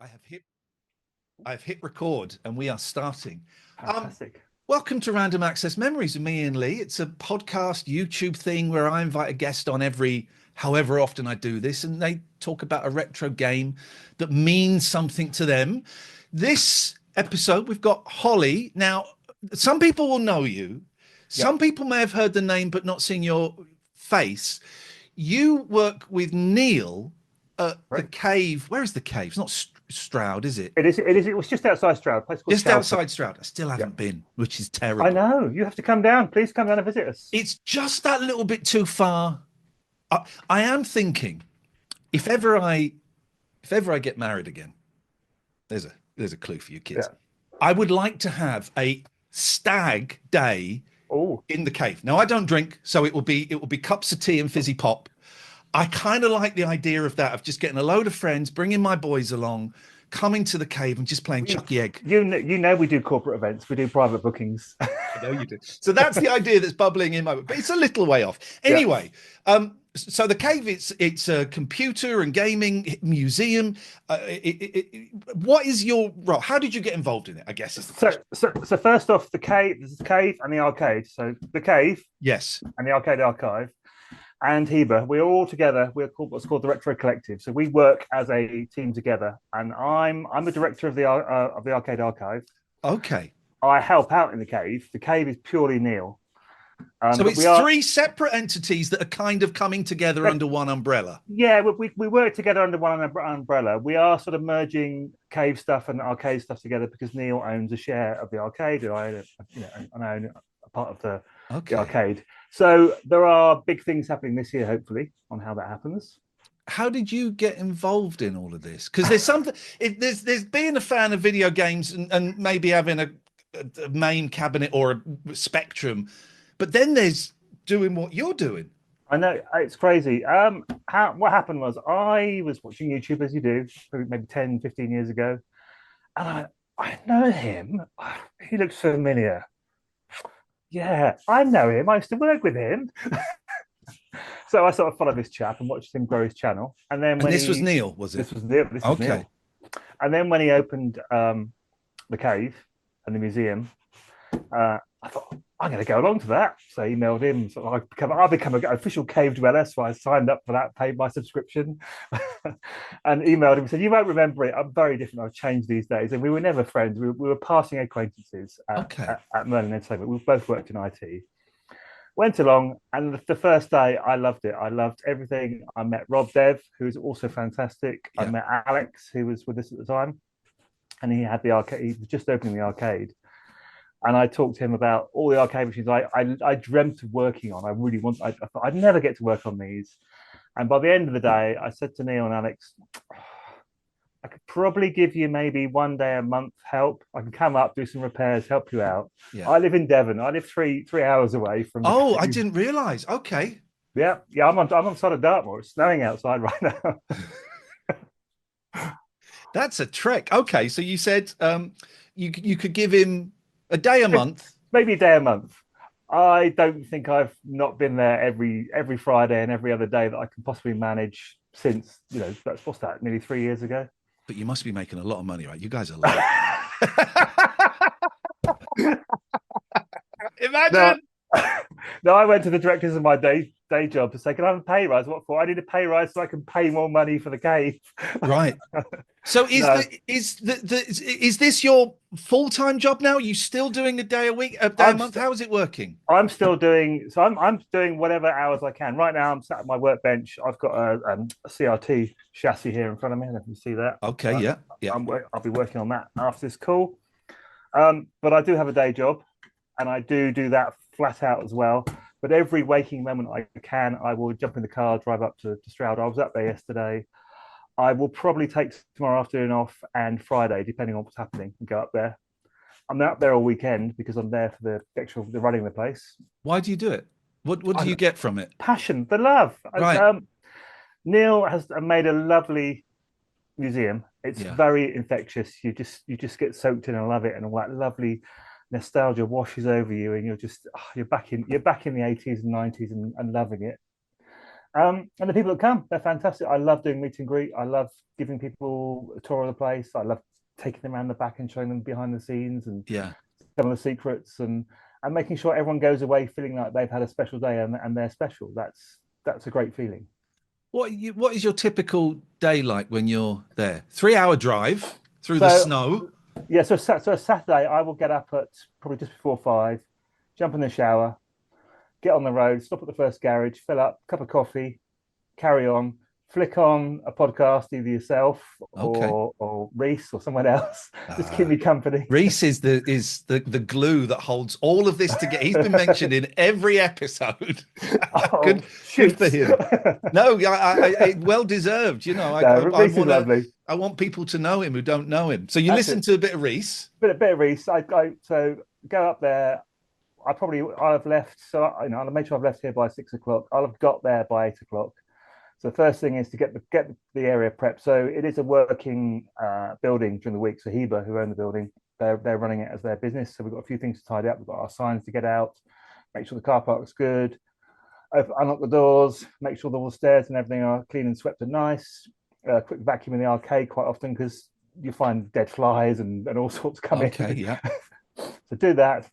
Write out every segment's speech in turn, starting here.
I have hit I've hit record and we are starting. Um, Fantastic. Welcome to Random Access Memories with me and Lee. It's a podcast YouTube thing where I invite a guest on every however often I do this, and they talk about a retro game that means something to them. This episode we've got Holly. Now, some people will know you. Yep. Some people may have heard the name but not seen your face. You work with Neil at the Right. cave. Where is the cave? It's not Stroud, is it? It is. It is. It was just outside Stroud, a place called Just Shelford. outside Stroud. I still Yeah. haven't been, which is I terrible. know. You have to come down. Please come down and visit us. It's just that little bit too far. I am thinking if ever I if ever I get married again, there's a clue for you kids. Yeah. I would like to have a stag day Oh, in the cave. Now I don't drink, so it will be cups of tea and fizzy pop. I kind of like the idea of that, of just getting a load of friends, bringing my boys along, coming to the cave and just playing we, Chucky Egg. you know, we do corporate events. We do private bookings. I know you do. So that's the idea that's bubbling in my mind, but it's a little way off. Yeah. Anyway, so the cave, it's a computer and gaming museum. What is your role? How did you get involved in it? I guess is the So, question. so first off, the cave. There's the cave and the arcade. So the cave Yes. and the arcade archive and Heba. We're all together. We're called what's called the Retro Collective. So we work as a team together. And I'm the director of the arcade archive. Okay. I help out in the cave. The cave is purely Neil. So But it's we are, three separate entities that are kind of coming together under one umbrella. yeah, we work together under one umbrella. We are sort of merging cave stuff and arcade stuff together because Neil owns a share of the arcade, and I own a part of the Okay. arcade. So there are big things happening this year, hopefully, on how that happens. How did you get involved in all of this? Because there's something. There's being a fan of video games and maybe having a main cabinet or a Spectrum, but then there's doing what you're doing. I know it's crazy. What happened was I was watching YouTube as you do, maybe 10, 15 years ago, and I know him. He looks familiar. Yeah, I know him. I used to work with him. So I sort of followed this chap and watched him grow his channel. And then And this was Neil, was it? this was Okay. Neil. And then when he opened the cave and the museum, I thought I'm going to go along to that. So I emailed him. So I'll become an official cave dweller. So I signed up for that, paid my subscription, and emailed him. Said, "You won't remember it. I'm very different. I've changed these days." And we were never friends. We were passing acquaintances Okay. at Merlin Entertainment. We both worked in IT. Went along, and the first day I loved it. I loved everything. I met Rob Dev, who's also fantastic. I Yeah. met Alex, who was with us at the time, and he had the arcade. He was just opening the arcade, and I talked to him about all the arcade machines I dreamt of working on. I really want. I thought I'd never get to work on these, and by the end of the day, I said to Neil and Alex, I could probably give you maybe one day a month help. I can come up, do some repairs, help you out. Yeah. I live in Devon. I live three hours away from. Oh, I didn't realize. Okay. Yeah. I'm on side of Dartmoor. It's snowing outside right now. That's a trek. Okay. So you said you could give him a day a month. Maybe a day a month. I don't think I've not been there every Friday and every other day that I can possibly manage since that's what's that nearly 3 years ago. But you must be making a lot of money, right? You guys are like No, imagine. no, I went to the directors of my day job to say, "Can I have a pay rise?" What for? I need a pay rise so I can pay more money for the cave. Right. So No, is this your full-time job now? Are you still doing a day a week, a day a I'm month? st- How is it working? I'm still doing so. I'm doing whatever hours I can. Right now, I'm sat at my workbench. I've got a CRT chassis here in front of me. I don't know if you see that. Okay, yeah, yeah. I'll be working on that after this call. But I do have a day job, and I do that flat out as well. But every waking moment I can, I will jump in the car, drive up to Stroud. I was up there yesterday. I will probably take tomorrow afternoon off and Friday, depending on what's happening, and go up there. I'm up there all weekend because I'm there for the running the place. Why do you do it? What do I'm you get from it? passion, the love. Right. Neil has made a lovely museum. It's Yeah. very infectious. You just get soaked in and love it, and all that lovely nostalgia washes over you, and you're back in the 80s and 90s and loving it. And the people that come, they're fantastic. I love doing meet and greet. I love giving people a tour of the place. I love taking them around the back and showing them behind the scenes and Yeah. some of the secrets, and making sure everyone goes away feeling like they've had a special day and they're special. That's a great feeling. What is your typical day like when you're there? 3 hour drive through the So snow. yeah, so Saturday I will get up at probably just before 5, jump in the shower, get on the road, stop at the first garage, fill up, cup of coffee, carry on, flick on a podcast, either yourself Okay. or Reese or someone else. Just keep Uh, me company. Reese is the glue that holds all of this together. He's been mentioned in every episode. Oh, Good for shoots. him. No, well deserved. You know, No, Reese is lovely. I want people to know him who don't know him. So you That's listen it. to a bit of Reese. Bit of Reese. So go up there. I'll have left. So I'll make sure I've left here by 6 o'clock. I'll have got there by 8 o'clock. So the first thing is to get the area prepped. So it is a working building during the week. So Heba, who own the building, they're running it as their business. So we've got a few things to tidy up. We've got our signs to get out, make sure the car park's good, unlock the doors, make sure all the stairs and everything are clean and swept and nice. Quick vacuum in the arcade quite often because you find dead flies and all sorts come Okay, in. yeah. So do that.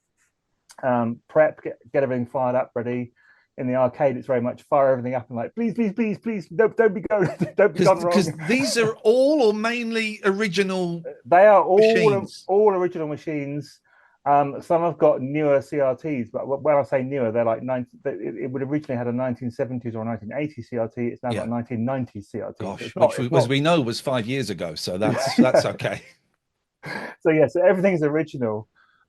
Prep, get everything fired up, ready. In the arcade, it's very much fire everything up and like, please, please, please, please, don't be going, don't be gone Because wrong. these are all or mainly original They are machines. all original machines. Some have got newer CRTs, but when I say newer, they're like 90. It would originally had a 1970s or 1980 CRT. It's now got Yeah. a 1990 CRT. So Gosh, it's not. which It's as not. we know was 5 years ago. So that's okay. So yeah, so everything's original.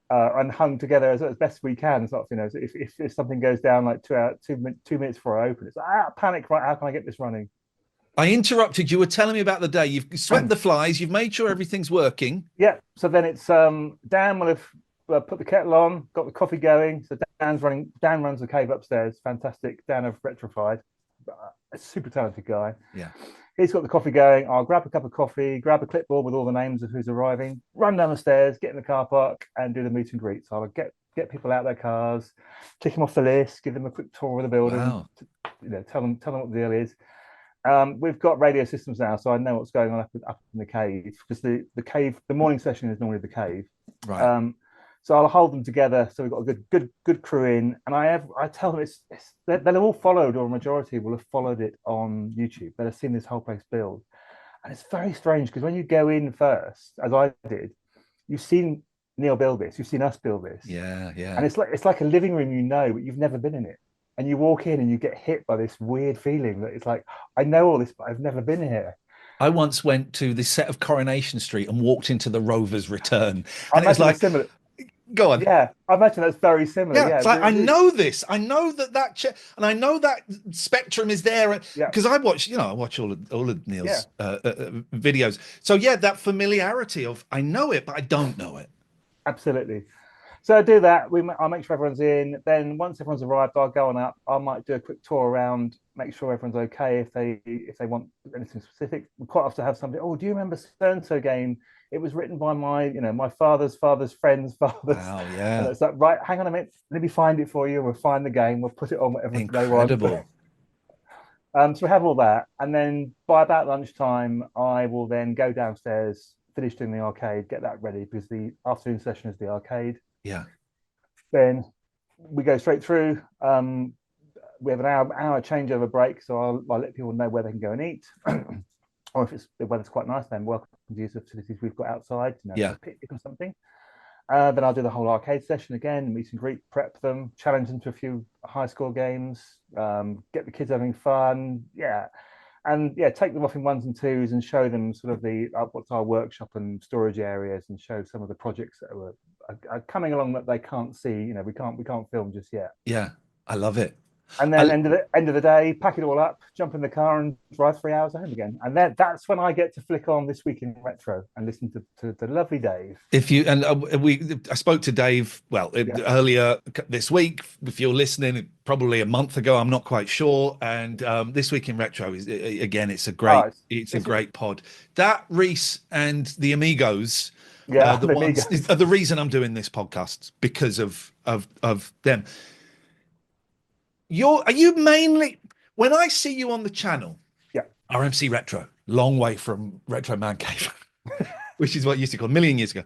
And hung together as best we can. Sort of, if something goes down like 2 minutes before I open, it's panic. Right, how can I get this running? I interrupted. You were telling me about the day. You've swept the flies. You've made sure everything's working. Yeah. So then it's Dan will have put the kettle on, got the coffee going. So Dan's running. Dan runs the cave upstairs. Fantastic. Dan of Retrified, a super talented guy. Yeah. He's got the coffee going. I'll grab a cup of coffee, grab a clipboard with all the names of who's arriving, run down the stairs, get in the car park, and do the meet and greet. So I'll get people out of their cars, tick them off the list, give them a quick tour of the building, Wow. tell them what the deal is. We've got radio systems now, so I know what's going on up in the cave because the cave, the morning session is normally the cave. Right. So I'll hold them together. So we've got a good crew in, and I tell them they'll have all followed, or a majority will have followed it on YouTube. They'll have seen this whole place build, and it's very strange because when you go in first, as I did, you've seen Neil build this, you've seen us build this, Yeah. and it's like a living room, but you've never been in it, and you walk in and you get hit by this weird feeling that it's like I know all this, but I've never been here. I once went to the set of Coronation Street and walked into the Rover's Return, I and it was imagine it's like, similar. go on. Yeah, I imagine that's very similar. Yeah, Yeah, it's like I know this. I know and I know that spectrum is there yeah, because I watch all of yeah. Neil's videos. So yeah, that familiarity of I know it, but I don't know it. Absolutely. So I do that. I'll make sure everyone's in. Then once everyone's arrived, I'll go on up. I might do a quick tour around, make sure everyone's okay. If they want anything specific, we quite often have something. Oh, do you remember so game? It was written by my father's friend's fathers. Wow, And yeah, it's like, right, hang on a minute, let me find it for you. We'll find the game. We'll put it on whatever they want. incredible. So we have all that, and then by about lunchtime, I will then go downstairs, finish doing the arcade, get that ready because the afternoon session is the arcade. Yeah, Then we go straight through. We have an hour changeover break, so I'll let people know where they can go and eat. Or if the weather's quite nice, then welcome to use the facilities we've got outside, yeah, a picnic or something. Then I'll do the whole arcade session again, meet and greet, prep them, challenge them to a few high score games, get the kids having fun, and take them off in ones and twos and show them sort of what's our workshop and storage areas, and show some of the projects that are coming along that they can't see. We can't film just yet. yeah. I love it. And then end of the day, pack it all up, jump in the car, and drive 3 hours home again. And then that's when I get to flick on This Week in Retro and listen to the lovely Dave. If you and I spoke to Dave earlier this week. If you're listening, probably a month ago, I'm not quite sure. And This Week in Retro is again, it's a great pod. That Reese and the Amigos, the ones are the reason I'm doing this podcast because of them. Are you mainly When I see you on the channel, Yeah, RMC Retro, long way from Retro Man Cave, which is what you used to call a million years ago.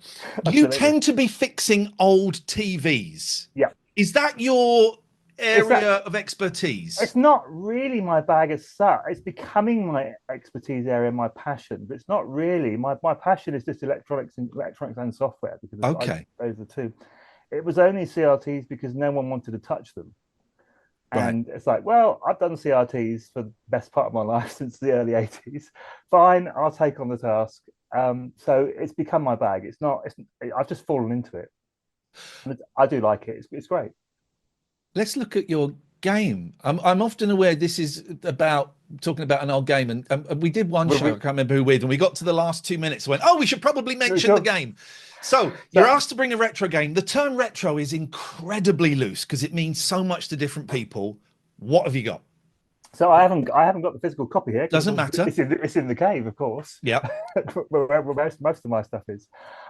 You absolutely. tend to be fixing old TVs. Yeah, Is that your it's that. area of expertise? It's not really my bag as such. It's becoming my expertise area, my passion, but it's not really. My passion is just electronics and software because Okay, those are the two. It was only CRTs because no one wanted to touch them. right. And it's like, well, I've done CRTs for the best part of my life since the early 80s. Fine, I'll take on the task. So it's become my bag. It's not, I've just fallen into it. I do like it. It's great. Let's look at your game. I'm often aware this is about talking about an old game, and we did one show. I can't remember who with, and we got to the last 2 minutes. Went, oh, we should probably mention the game. So you're asked to bring a retro game. The term retro is incredibly loose because it means so much to different people. What have you got? So I haven't got the physical copy here because Doesn't matter. it's in the cave, of course. Yeah. where most of my stuff is.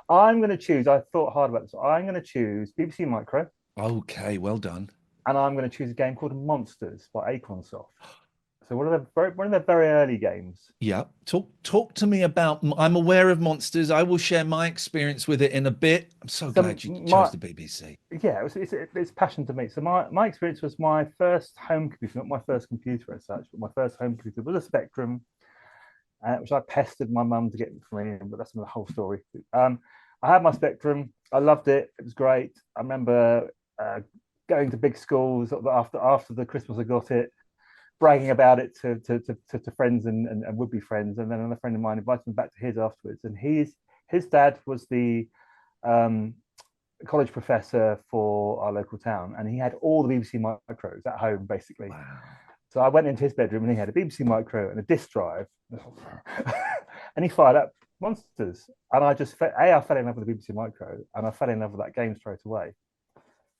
I'm going to choose. I thought hard about this. I'm going to choose BBC Micro, Okay. Well done. and I'm going to choose a game called Monsters by Acornsoft. So one of the very early games. Yeah. Talk to me about. I'm aware of Monsters. I will share my experience with it in a bit. I'm so glad you chose the BBC. Yeah, it's passion to me. So my experience was my first home computer, not my first computer as such, but my first home computer was a Spectrum, which I pestered my mum to get for me, but that's another whole story. I had my Spectrum. I loved it. It was great. I remember going to big schools after the Christmas I got it, bragging about it to friends and would be friends. And then another friend of mine invited me back to his afterwards. And his dad was the college professor for our local town, and he had all the BBC Micros at home, basically. Wow. So I went into his bedroom and he had a BBC Micro and a disk drive, and he fired up Monsters. And I fell in love with the BBC Micro, and I fell in love with that game straight away.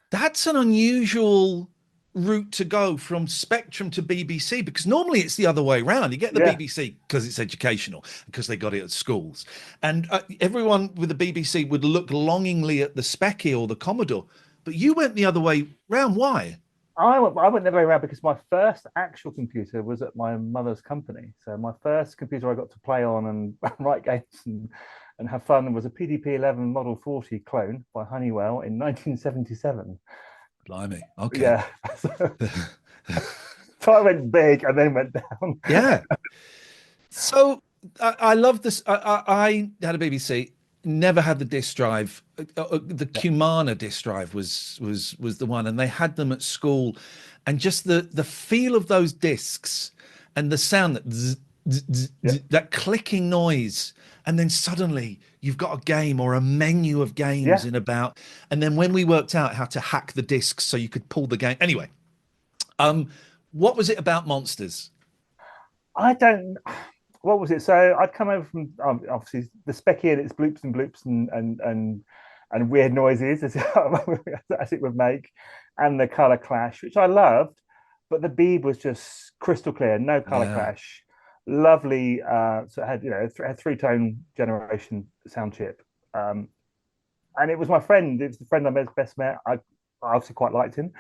That's an unusual route to go from Spectrum to BBC because normally it's the other way around. You get the BBC because it's educational, because they got it at schools. And everyone with the BBC would look longingly at the Specky or the Commodore, but you went the other way round. Why? I went the other way around because my first actual computer was at my mother's company. So my first computer I got to play on and write games and have fun was a PDP-11 Model 40 clone by Honeywell in 1977. Blimey. Okay. Yeah. So I went big and then went down. Yeah. So I love this. I had a BBC, never had the disk drive. The Cumana disk drive was the one, and they had them at school, and just the feel of those discs and the sound that clicking noise, and then suddenly you've got a game or a menu of games in about, and then when we worked out how to hack the discs so you could pull the game. Anyway, what was it about Monsters? I don't. What was it? So I'd come over from obviously the Specky and its bloops and bloops and weird noises as, as it would make, and the color clash, which I loved, but the bead was just crystal clear, no color clash, lovely. So it had had three-tone generation sound chip, and it was my friend. It was the friend I best met. I obviously quite liked him.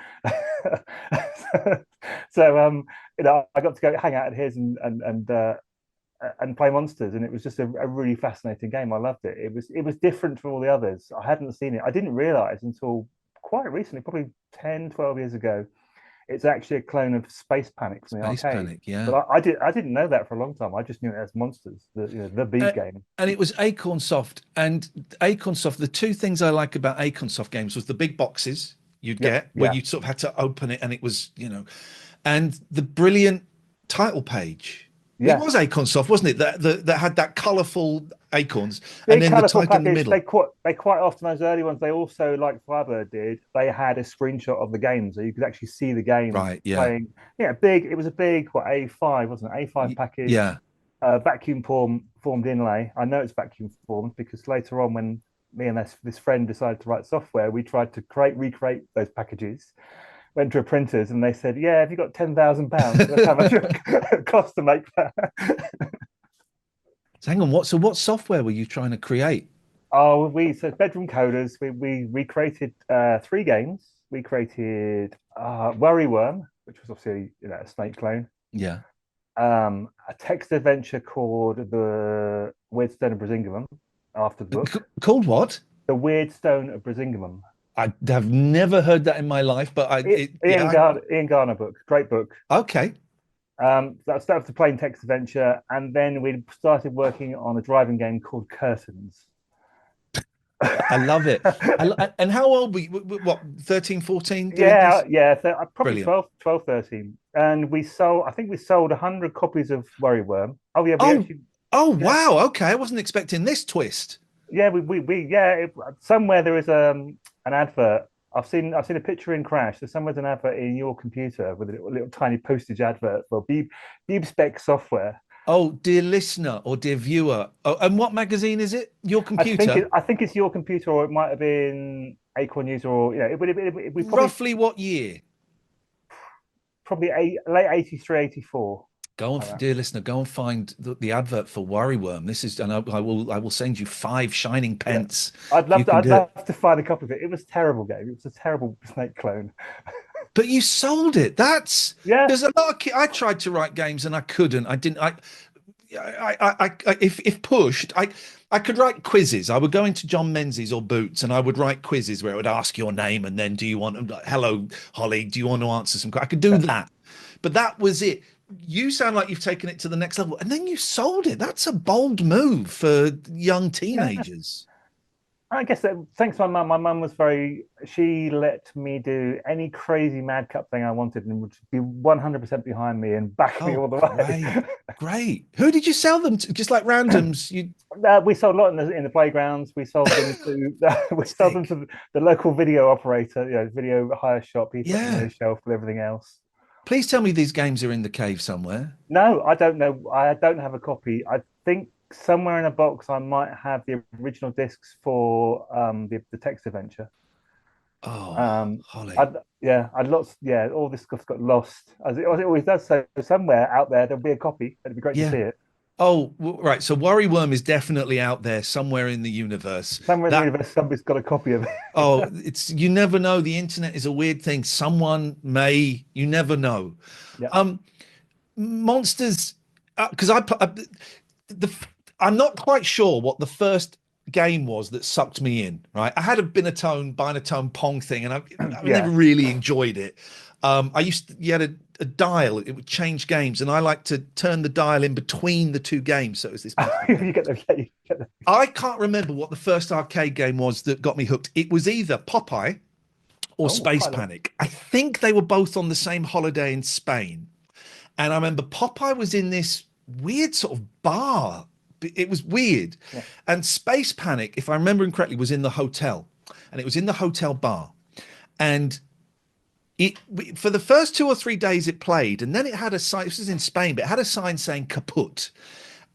so I got to go hang out at his and play Monsters, and it was just a really fascinating game. I loved it. It was different from all the others. I hadn't seen it. I didn't realize until quite recently, probably 10, 12 years ago, it's actually a clone of Space Panic from the arcade. Space Panic, yeah. But I didn't know that for a long time. I just knew it as Monsters, the beat game. And it was Acornsoft. And Acornsoft, the two things I like about Acornsoft games was the big boxes you'd get where you sort of had to open it, and it was, and the brilliant title page. It was Acornsoft, wasn't it? That had that colourful acorns, and then the type in the middle. They quite often, those early ones, they also, like Firebird did, they had a screenshot of the game, so you could actually see the game playing. Yeah, big. It was a big A5, wasn't it? A5 package. Yeah. Vacuum formed inlay. I know it's vacuum formed because later on, when me and this friend decided to write software, we tried to recreate those packages. Went to a printers and they said, "Yeah, have you got £10,000? That's how much it costs to make that." So hang on, what software were you trying to create? Oh, Bedroom Coders. We recreated 3 games. We created Worry Worm, which was obviously a snake clone. Yeah. A text adventure called The Weird Stone of Brisingamen after the book. Called what? The Weird Stone of Brisingamen. I have never heard that in my life, but yeah, Ian Garner book, great book. okay. That was the plain text adventure, and then we started working on a driving game called Curtains. I love it. And how old were you? What, 13, 14 doing Yeah, this? yeah. So probably Brilliant. 12, 13. And I think we sold 100 copies of Worrywurm. Oh, yeah, we Oh, actually, oh, yeah, wow. Okay. I wasn't expecting this twist. yeah, yeah. Somewhere there is an advert. I've seen a picture in Crash. There's somewhere's an advert in your computer with a little tiny postage advert for Beeb Spec software. Oh, dear listener or dear viewer. Oh, and what magazine is it? Your computer? I think it's your computer, or it might have been Acorn User, or we probably Roughly what year? late 83, 84. Go on, Like that. dear listener, go and find the advert for Worrywurm. This is, and I will send you 5 shining pence if you can I'd do it. love to find a copy of it. It was a terrible game. It was a terrible Snake clone. But you sold it. That's Yeah, there's a lot of I tried to write games and I couldn't. I didn't. If pushed, I could write quizzes. I would go into John Menzies or Boots and I would write quizzes where it would ask your name and then do you want hello Holly, do you want to answer some? I could do yeah. that, but that was it. You sound like you've taken it to the next level and then you sold it. That's a bold move for young Yeah. teenagers. I guess that, thanks to my mum. My mum was she let me do any crazy madcap thing I wanted and would be 100% behind me and back me Oh, all the great, way. great. Who did you sell them to? Just like randoms? You We sold a lot in the playgrounds. We sold them to stick. the local video operator, video hire shop. He put them on Yeah. his shelf with everything else. Please tell me these games are in the cave somewhere. No, I don't know. I don't have a copy. I think somewhere in a box I might have the original discs for the text adventure. Oh, Um, Holly. I'd lots. Yeah, all this stuff got lost as it always does. So somewhere out there there'll be a copy. It'd be great to Yeah. see it. Oh, right. So Worrywurm is definitely out there somewhere in the universe. Somewhere in the That, universe, somebody's got a copy of it. oh, it's you never know. The internet is a weird thing. Someone may, you never know. Yeah. Um, Monsters, because the I'm not quite sure what the first game was that sucked me in. Right, I had a Binatone Pong thing, and I've never Yeah. really enjoyed it. You had a dial; it would change games, and I like to turn the dial in between the two games. So it was this massive thing. You get them. Yeah, you get them. I can't remember what the first arcade game was that got me hooked. It was either Popeye or Oh, Space quite a lot. Panic. I think they were both on the same holiday in Spain. And I remember Popeye was in this weird sort of bar. It was weird. Yeah. And Space Panic, if I remember correctly, was in the hotel. And it was in the hotel bar. And for the first 2 or 3 days it played. And then it had a sign, this was in Spain, but it had a sign saying kaput.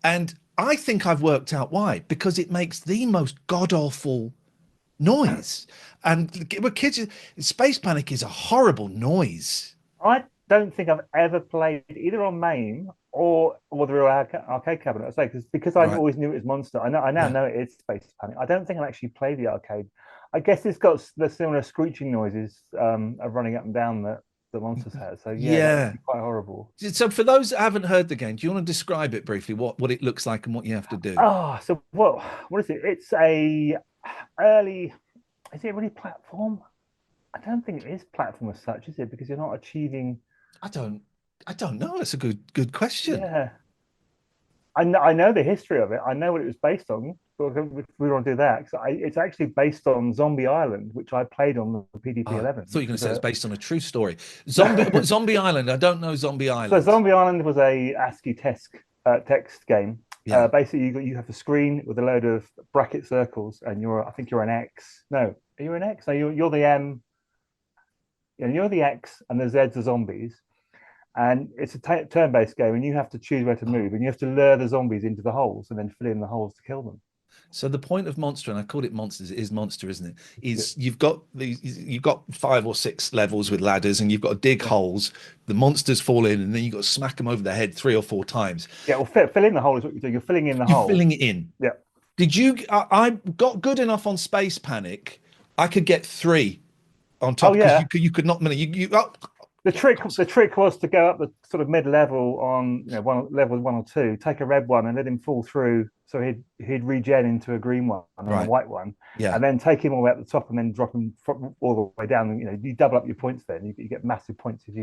And I think I've worked out why, because it makes the most god awful noise. And with kids, Space Panic is a horrible noise. I don't think I've ever played either on MAME or the real arcade cabinet. I say because I Right. always knew it was Monster. I now Yeah. know it is Space Panic. I don't think I've actually played the arcade. I guess it's got the similar screeching noises of running up and down that Monsters has. So yeah, that would Yeah. be quite horrible. So for those that haven't heard the game, do you want to describe it briefly, what it looks like and what you have to do? So what is it? It's a early. Is it really platform? I don't think it is platform as such, is it? Because you're not achieving. I don't I don't know. That's a good question. Yeah, I know the history of it. I know what it was based on. But we want to do that. It's actually based on Zombie Island, which I played on the PDP Oh, I 11, thought you were which going to was say it's a based on a true story. Zombie Island. I don't know Zombie so Island. Zombie Island was a ASCII text game. Yeah. Basically, you have a screen with a load of bracket circles, and I think you're an X. No, are you an X? No, you're the M. Yeah, you're the X, and the Z's are zombies. And it's a turn-based game, and you have to choose where to move, and you have to lure the zombies into the holes, and then fill in the holes to kill them. So the point of Monster, and I called it Monsters, it is Monster, isn't it? Yeah, Is you've got 5 or 6 levels with ladders, and you've got to dig yeah, holes. The monsters fall in, and then you've got to smack them over the head 3 or 4 times. yeah. Well, fill in the hole is what you're doing. You're filling in the You're hole. filling it in. Yeah. Did you? I got good enough on Space Panic. I could get 3 on Oh top because yeah. you could not. You the trick was to go up the sort of mid level on level 1 or 2, take a red one and let him fall through, so he'd regen into a green one and a Right. white one, Yeah. and then take him all the way up the top and then drop him all the way down. You double up your points. Then you get massive points if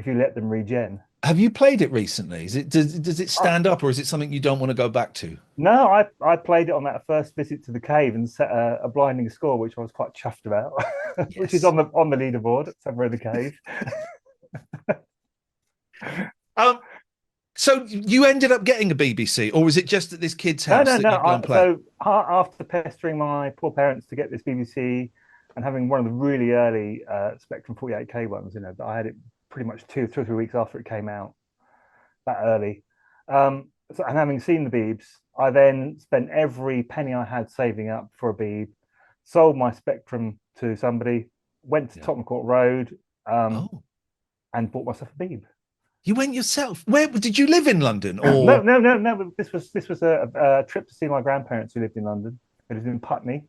you let them regen. Have you played it recently? Does it stand up, or is it something you don't want to go back to? No, I played it on that first visit to the cave and set a blinding score, which I was quite chuffed about, which is Yes. on the leaderboard somewhere in the cave. Um, so you ended up getting a BBC, or was it just at this kid's No, house no, that no. you'd go and play? After pestering my poor parents to get this BBC and having one of the really early Spectrum 48K ones, I had it pretty much 2 or 3 weeks after it came out, that early. And having seen the Beebs, I then spent every penny I had saving up for a Beeb, sold my Spectrum to somebody, went to Yeah. Tottenham Court Road, Oh, and bought myself a Beeb. you went yourself. Where did you live in London, No, or? no, no, no. This was a trip to see my grandparents who lived in London. They lived in Putney,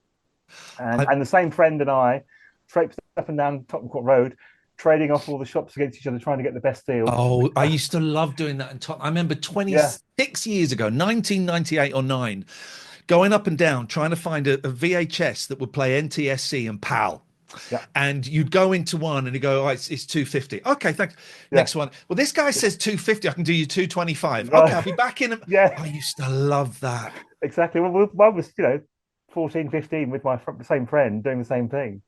and I, and the same friend and I traipsed up and down Tottenham Court Road, trading off all the shops against each other, trying to get the best deal. oh, I used to love doing that. I remember Yeah, 26 years ago, 1998 or 9, going up and down trying to find a VHS that would play NTSC and PAL. yeah, And you'd go into one and you go, oh, it's 250. Okay, thanks. yeah. Next one. Well, this guy says 250. I can do you 225. Okay, Right. I'll be back in. Yeah, I used to love that. exactly. Well, I was 14, 15 with my same friend doing the same thing.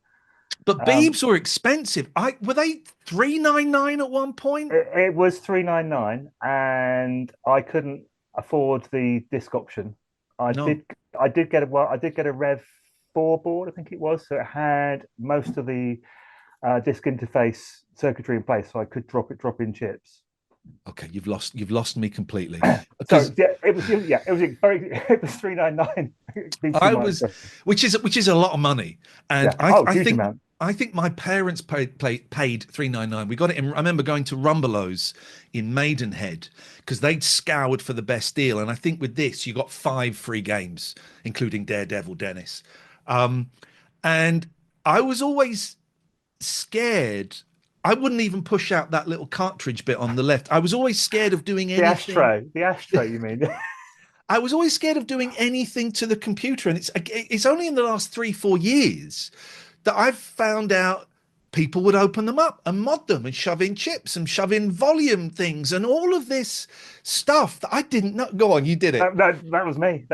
But Um, Beebs were expensive. Were they 399 at one point? it was 399, and I couldn't afford the disc option. I No. did I did get a Rev 4 board, I think it was, so it had most of the disk interface circuitry in place, so I could drop in chips. Okay, you've lost me completely. So Because yeah, it was 399. I was, which is a lot of money, and Yeah, I oh, I huge think amount. I think my parents paid 399. We got it in. I remember going to Rumbelows in Maidenhead because they'd scoured for the best deal, and I think with this you got 5 free games, including Daredevil Dennis, um, and I was always scared. I wouldn't even push out that little cartridge bit on the left. I was always scared of doing anything. The ashtray, you mean? I was always scared of doing anything to the computer, and it's only in the last 3 4 years that I've found out people would open them up and mod them and shove in chips and shove in volume things and all of this stuff that I didn't know. Go on, you did it. That was me.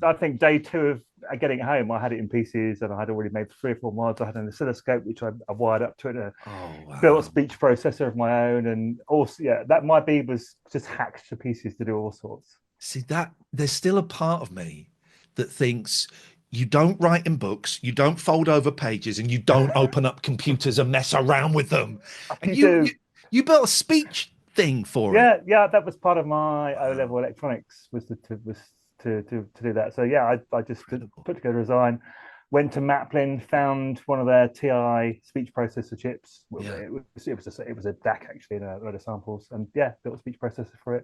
I think day 2 of getting home, I had it in PCs and I had already made 3 or 4 mods. I had an oscilloscope which I wired up to it, a Oh built a wow. speech processor of my own, and also that my B was just hacked to pieces to do all sorts. See that there's still a part of me that thinks you don't write in books, you don't fold over pages, and you don't open up computers and mess around with them. And You you do. you, you built a speech thing for it. Yeah, that was part of my O Wow, level electronics, was to do that. So yeah, I just incredible. put together a design, went to Maplin, found one of their TI speech processor chips. Yeah, It was a DAC actually in a load of samples, and yeah, built a speech processor for it.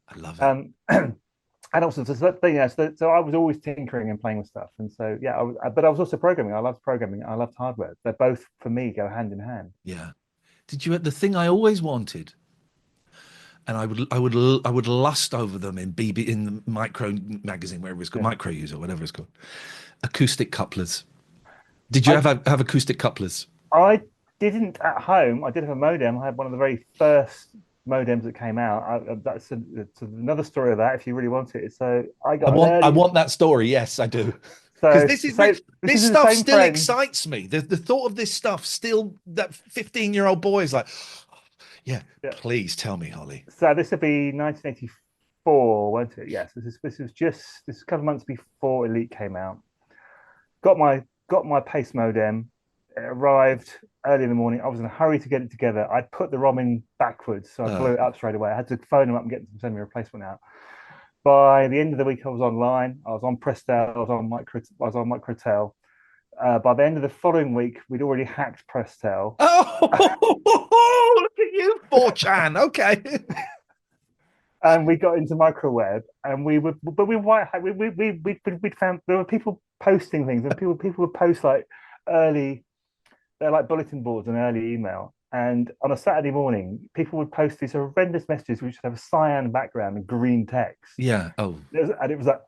I love it. Um, and also, so I was always tinkering and playing with stuff, and so yeah, but I was also programming. I loved programming. I loved hardware. They both, for me, go hand in hand. Yeah. Did you the thing I always wanted, and I would lust over them in BB in the Micro magazine, wherever it's called, Yeah. Micro User, whatever it's called. Acoustic couplers. Did you I have acoustic couplers? I didn't at home. I did have a modem. I had one of the very first modems that came out. It's another story of that if you really want it. So I I got an want I early. want that story. Yes, I do. Because So this is say this this is the stuff same still friend. excites me. The thought of this stuff still, that 15-year-old boy is like, yeah, Yeah. please tell me, Holly. So this would be 1984, won't it? Yes. This is a couple of months before Elite came out. Got my pace modem. It arrived early in the morning. I was in a hurry to get it together. I put the ROM in backwards, so I blew Uh, it up straight away. I had to phone them up and get them to send me a replacement out. By the end of the week, I was online. I was on Prestel. I was on Microtel. By the end of the following week, we'd already hacked Prestel, oh, look at you, 4chan. Okay. and we got into microweb. And we would, but we found there were people posting things, and people would post like early, they're like bulletin boards and early email. And on a Saturday morning, people would post these horrendous messages which would have a cyan background and green text. Yeah. Oh, And it was like,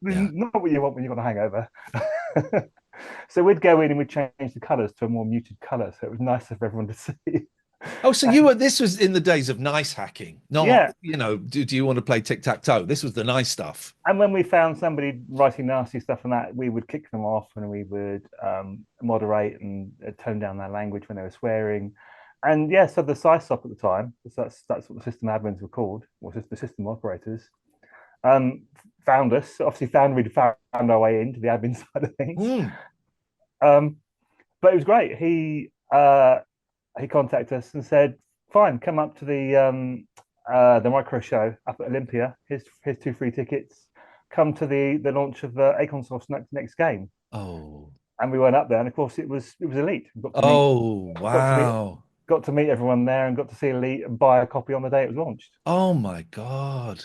this yeah. is not what you want when you've got a hangover. So we'd go in and we'd change the colours to a more muted colour. So it was nicer for everyone to see. Oh, so you were, this was in the days of nice hacking, not, Yeah. do you want to play tic-tac-toe? This was the nice stuff. And when we found somebody writing nasty stuff and that, we would kick them off and we would moderate and tone down their language when they were swearing. And yeah, so the SISOP at the time, that's what the system admins were called, or just the system operators, found us. Obviously, we'd found our way into the admin side of things. Mm. But it was great. He contacted us and said, "Fine, come up to the micro show up at Olympia. Here's 2 free tickets. Come to the launch of Aconsoft's next game." Oh, And we went up there, and of course it was elite. We oh, got to meet wow. got to meet everyone there, and got to see elite and buy a copy on the day it was launched. Oh my God.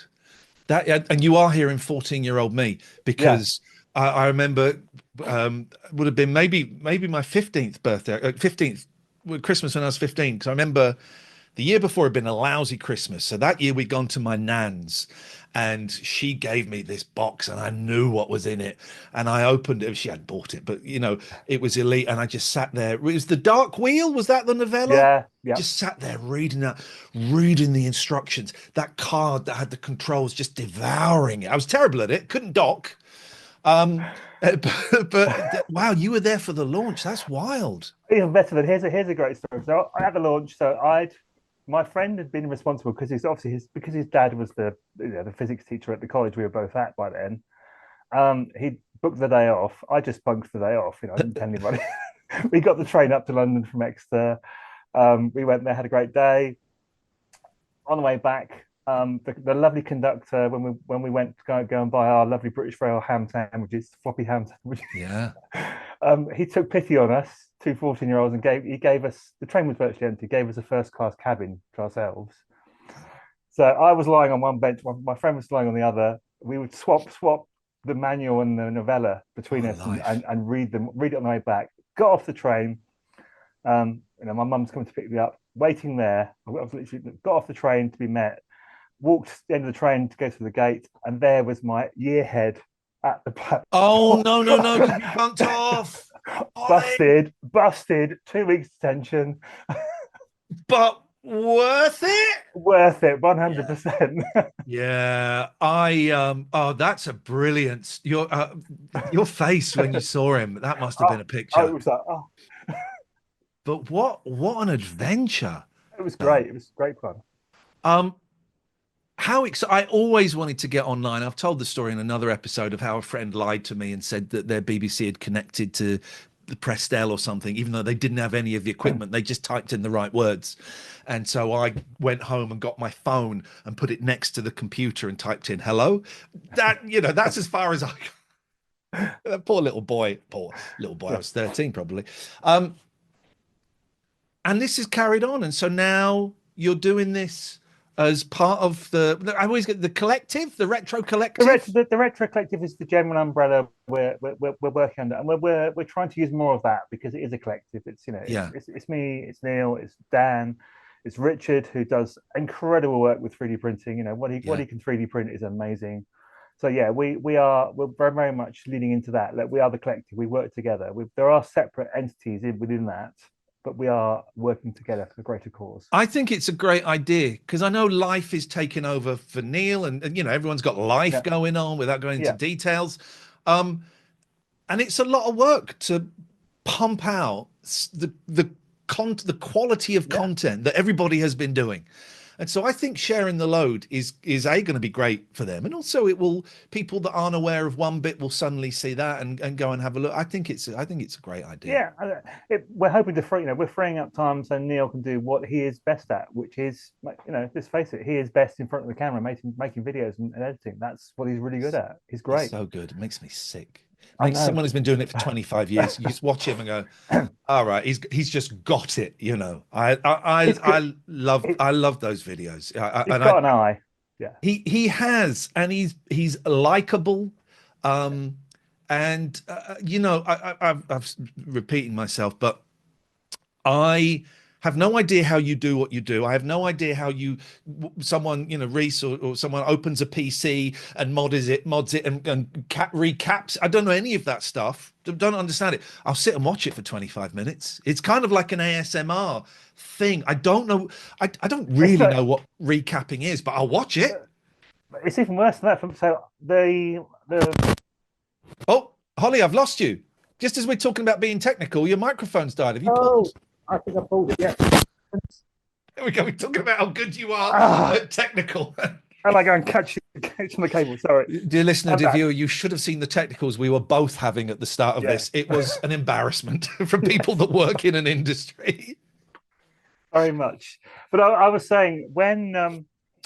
That, and you are hearing 14-year-old me, Yeah, because I remember, would have been maybe my 15th birthday, 15th Christmas when I was 15, because I remember the year before had been a lousy Christmas. So that year we'd gone to my nan's and she gave me this box and I knew what was in it. And I opened it. She had bought it, but it was elite. And I just sat there. It was The Dark Wheel. Was that the novella? yeah, yeah. Just sat there reading the instructions, that card that had the controls, just devouring it. I was terrible at it. Couldn't dock. But wow, you were there for the launch. That's wild. Even better than here's a great story. So I had the launch. So my friend had been responsible because he's obviously his dad was the physics teacher at the college we were both at by then. He booked the day off. I just bunked the day off. I didn't tell anybody. We got the train up to London from Exeter. We went there, had a great day. On the way back, the lovely conductor, when we went to go and buy our lovely British Rail ham sandwiches, floppy ham sandwiches. Yeah. He took pity on us, two 14-year-olds, and gave us, the train was virtually empty, gave us a first class cabin to ourselves. So I was lying on one bench, my friend was lying on the other. We would swap the manual and the novella between What a us life. and read it on the way back. Got off the train. My mum's coming to pick me up, waiting there. I was literally got off the train to be met, walked to the end of the train to go to the gate, and there was my year head at the platform. Oh, no, no, no, because you bunked off. Ollie. busted, 2 weeks detention. But worth it. Worth it, 100%. Yeah, oh, that's a brilliant, your face when you saw him. That must have been a I picture. was like, But what an adventure. it was though. great. It was great fun. Um, I always wanted to get online. I've told the story in another episode of how a friend lied to me and said that their BBC had connected to the Prestel or something, even though they didn't have any of the equipment. They just typed in the right words. And so I went home and got my phone and put it next to the computer and typed in hello. That's as far as I that poor little boy. I was 13 probably. And this is carried on. And so now you're doing this as part of I always get the collective, the retro collective. The retro collective is the general umbrella we're working under, and we're trying to use more of that because it is a collective. It's Yeah. it's me, it's Neil, it's Dan, it's Richard, who does incredible work with 3D printing. What he can 3D print is amazing. So yeah, we're very, very much leaning into that. Like, we are the collective. We work together. There are separate entities within that, but we are working together for a greater cause. I think it's a great idea because I know life is taking over for Neil, and everyone's got life going on without going into details. And it's a lot of work to pump out the quality of content that everybody has been doing. And so I think sharing the load is going to be great for them, and also people that aren't aware of one bit will suddenly see that and go and have a look. I think it's a great idea. Yeah, we're hoping to we're freeing up time so Neil can do what he is best at, which is, let's face it, he is best in front of the camera making videos and editing. That's what he's really good at. He's great. He's so good. It makes me sick. Like someone who's been doing it for 25 years, you just watch him and go, all right, he's just got it. I love those videos. He's got an eye. Yeah, he has, and he's likable. I'm repeating myself, but I have no idea how you do what you do. I have no idea how someone, Reese or someone opens a PC and mods it and recaps. I don't know any of that stuff. Don't understand it. I'll sit and watch it for 25 minutes. It's kind of like an ASMR thing. I don't know. I don't really know what recapping is, but I'll watch it. It's even worse than that. So the Oh, Holly, I've lost you. Just as we're talking about being technical, your microphone's died. Have you paused? I think I pulled it. Yeah. There we go. We're talking about how good you are at technical. And I go and catch on the cable. Sorry, dear listener, dear viewer, you should have seen the technicals we were both having at the start of this. It was an embarrassment for people that work in an industry. Very much. But I was saying when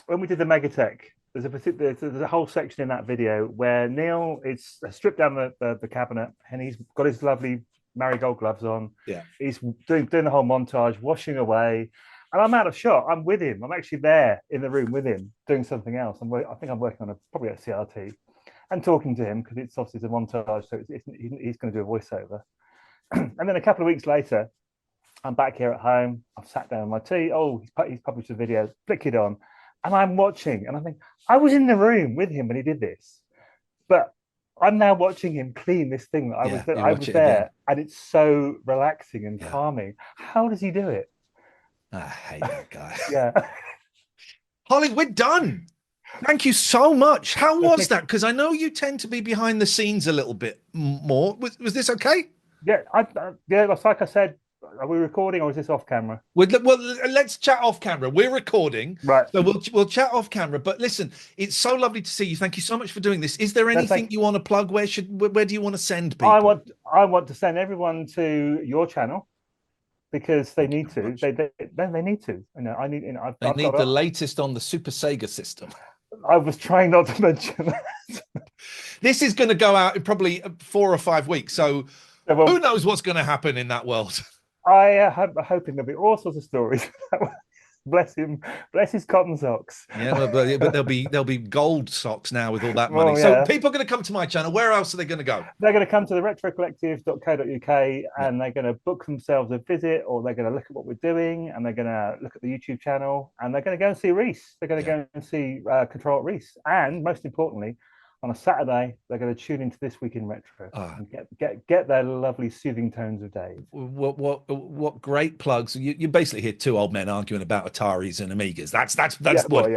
we did the Megatech, there's a whole section in that video where Neil is stripped down the cabinet and he's got his lovely marigold gloves on. Yeah, he's doing the whole montage, washing away, and I'm out of shot. I'm with him. I'm actually there in the room with him doing something else. I think I'm working on probably a CRT and talking to him because it's obviously a montage, so he's going to do a voiceover. And then a couple of weeks later, I'm back here at home. I've sat down on my tea. Oh, he's published a video. Flick it on, and I'm watching, and I think I was in the room with him when he did this, but I'm now watching him clean this thing that I was there, again. And it's so relaxing and calming. How does he do it? I hate that guy. Yeah. Holly, we're done. Thank you so much. How was that? Because I know you tend to be behind the scenes a little bit more. Was this okay? Yeah, like I said, are we recording or is this off camera? Well, let's chat off camera. We're recording, right? So we'll chat off camera. But listen, it's so lovely to see you. Thank you so much for doing this. Is there anything you want to plug? Where do you want to send people? I want to send everyone to your channel because they need to. They need to. I need. They need the latest on the Super Sega system. I was trying not to mention that. This is going to go out in probably 4 or 5 weeks. So who knows what's going to happen in that world? I'm hoping there'll be all sorts of stories. Bless him, bless his cotton socks. Yeah, but there'll be gold socks now with all that money. So people are going to come to my channel. Where else are they going to go? They're going to come to the retrocollective.co.uk and they're going to book themselves a visit, or they're going to look at what we're doing, and they're going to look at the YouTube channel, and they're going to go and see Reese. They're going to go and see Control at Reese, and most importantly, on a Saturday, they're going to tune into This Week in Retro and get their lovely soothing tones of Dave. What great plugs! You basically hear two old men arguing about Ataris and Amigas. That's what.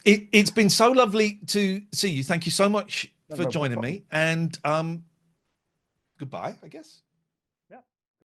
It's been so lovely to see you. Thank you so much for joining me. And goodbye, I guess.